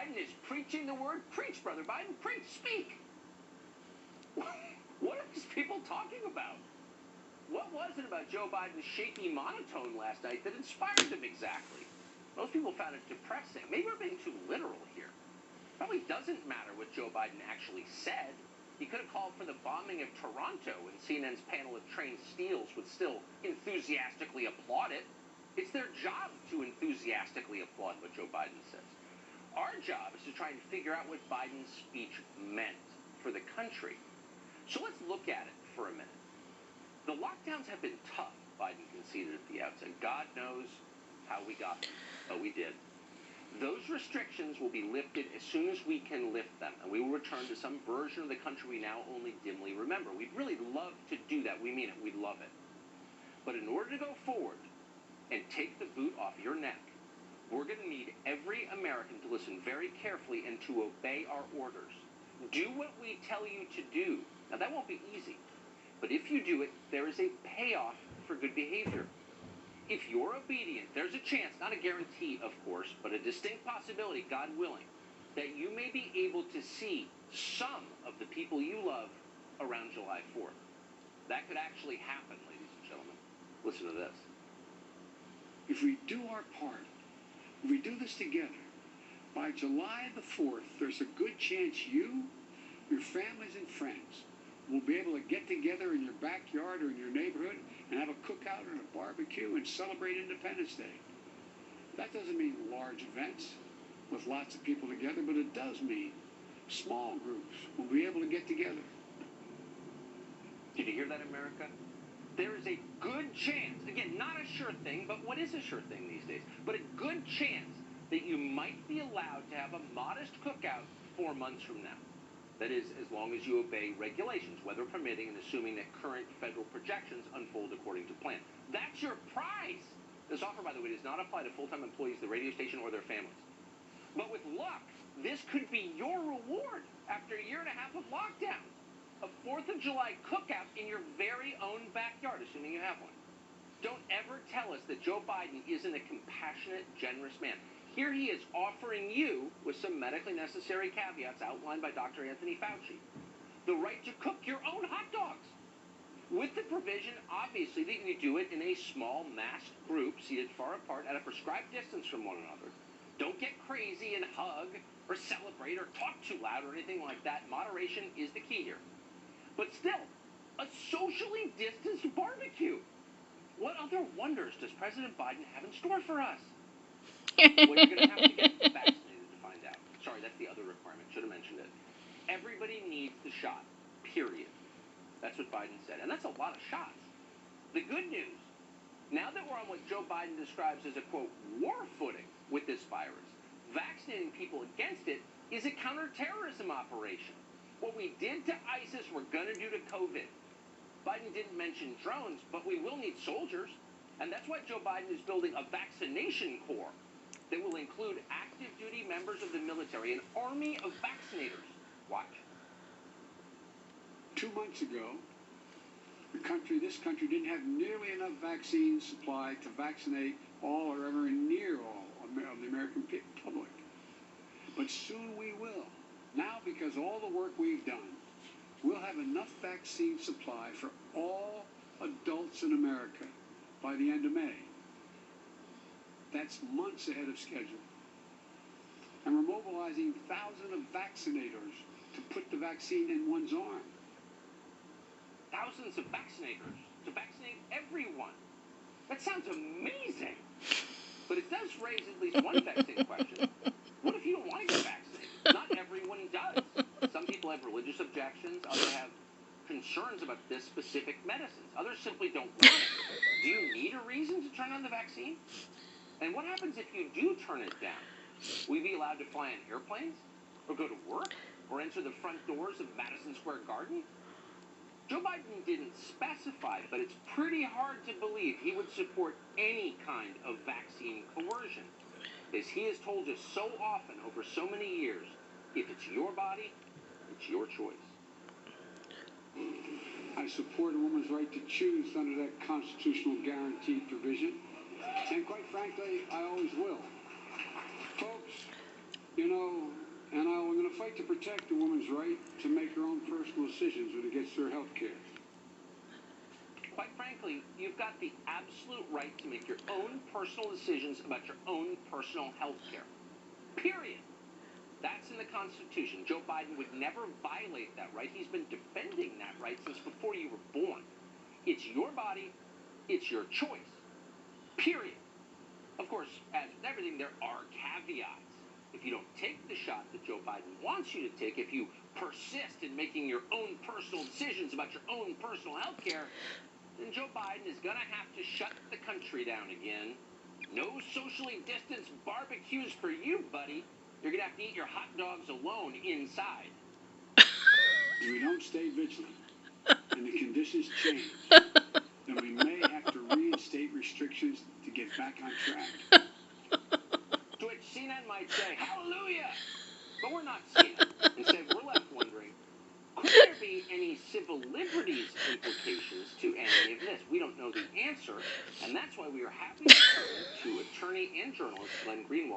Biden is preaching the word. Preach, Brother Biden. Preach. Speak. What are these people talking about? What was it about Joe Biden's shaky monotone last night that inspired them exactly? Most people found it depressing. Maybe we're being too literal here. Probably doesn't matter what Joe Biden actually said. He could have called for the bombing of Toronto, and CNN's panel of trained steels would still enthusiastically applaud it. It's their job to enthusiastically applaud what Joe Biden says. Our job is to try and figure out what Biden's speech meant for the country. So let's look at it for a minute. The lockdowns have been tough, Biden conceded at the outset. God knows how we got them, but we did. Those restrictions will be lifted as soon as we can lift them, and we will return to some version of the country we now only dimly remember. We'd really love to do that. We mean it. We'd love it. But in order to go forward and take the boot off your neck, we're going to need every American to listen very carefully and to obey our orders. Do what we tell you to do. Now, that won't be easy. But if you do it, there is a payoff for good behavior. If you're obedient, there's a chance, not a guarantee, of course, but a distinct possibility, God willing, that you may be able to see some of the people you love around July 4th. That could actually happen, ladies and gentlemen. Listen to this. If we do our part, if we do this together, by July the 4th, there's a good chance you, your families and friends, will be able to get together in your backyard or in your neighborhood and have a cookout and a barbecue and celebrate Independence Day. That doesn't mean large events with lots of people together, but it does mean small groups will be able to get together. Did you hear that, America? There is a good chance, again, not a sure thing, but what is a sure thing these days? But a good chance that you might be allowed to have a modest cookout 4 months from now. That is, as long as you obey regulations, weather permitting, and assuming that current federal projections unfold according to plan. That's your prize. This offer, by the way, does not apply to full-time employees of the radio station or their families. But with luck, this could be your reward after a year and a half of lockdown. A 4th of July cookout in your very own backyard, assuming you have one. Don't ever tell us that Joe Biden isn't a compassionate, generous man. Here he is offering you, with some medically necessary caveats outlined by Dr. Anthony Fauci, the right to cook your own hot dogs. With the provision, obviously, that you do it in a small, masked group, seated far apart at a prescribed distance from one another. Don't get crazy and hug or celebrate or talk too loud or anything like that. Moderation is the key here. But still, a socially distanced barbecue. What other wonders does President Biden have in store for us? Well, you're going to have to get vaccinated to find out. Sorry, that's the other requirement. Should have mentioned it. Everybody needs the shot, period. That's what Biden said. And that's a lot of shots. The good news, now that we're on what Joe Biden describes as a, quote, war footing with this virus, vaccinating people against it is a counterterrorism operation. What we did to ISIS, we're going to do to COVID. Biden didn't mention drones, but we will need soldiers. And that's why Joe Biden is building a vaccination corps that will include active duty members of the military, an army of vaccinators. Watch. 2 months ago, this country didn't have nearly enough vaccine supply to vaccinate all or ever near all of the American public. But soon we will. Now, because all the work we've done, we'll have enough vaccine supply for all adults in America by the end of May. That's months ahead of schedule. And we're mobilizing thousands of vaccinators to put the vaccine in one's arm. Thousands of vaccinators to vaccinate everyone. That sounds amazing. But it does raise at least one vexing question. What if you don't want to get vaccinated? Not everyone does. Some people have religious objections. Others have concerns about this specific medicines. Others simply don't want it. Do you need a reason to turn on the vaccine? And what happens if you do turn it down? Will you be allowed to fly on airplanes? Or go to work? Or enter the front doors of Madison Square Garden? Joe Biden didn't specify, but it's pretty hard to believe he would support any kind of vaccine coercion. As he has told us so often over so many years, if it's your body, it's your choice. I support a woman's right to choose under that constitutional guaranteed provision. And quite frankly, I always will. Folks, you know, like to protect a woman's right to make her own personal decisions when it gets to her health care. Quite frankly, you've got the absolute right to make your own personal decisions about your own personal health care. Period. That's in the Constitution. Joe Biden would never violate that right. He's been defending that right since before you were born. It's your body. It's your choice. Period. Of course, as with everything, there are caveats. If you don't take the shot that Joe Biden wants you to take, if you persist in making your own personal decisions about your own personal health care, then Joe Biden is going to have to shut the country down again. No socially distanced barbecues for you, buddy. You're going to have to eat your hot dogs alone inside. If we don't stay vigilant and the conditions change, then we may have to reinstate restrictions to get back on track. To which CNN might say, hallelujah! But we're not CNN. Instead, we're left wondering, could there be any civil liberties implications to any of this? We don't know the answer, and that's why we are happy to turn to attorney and journalist Glenn Greenwald.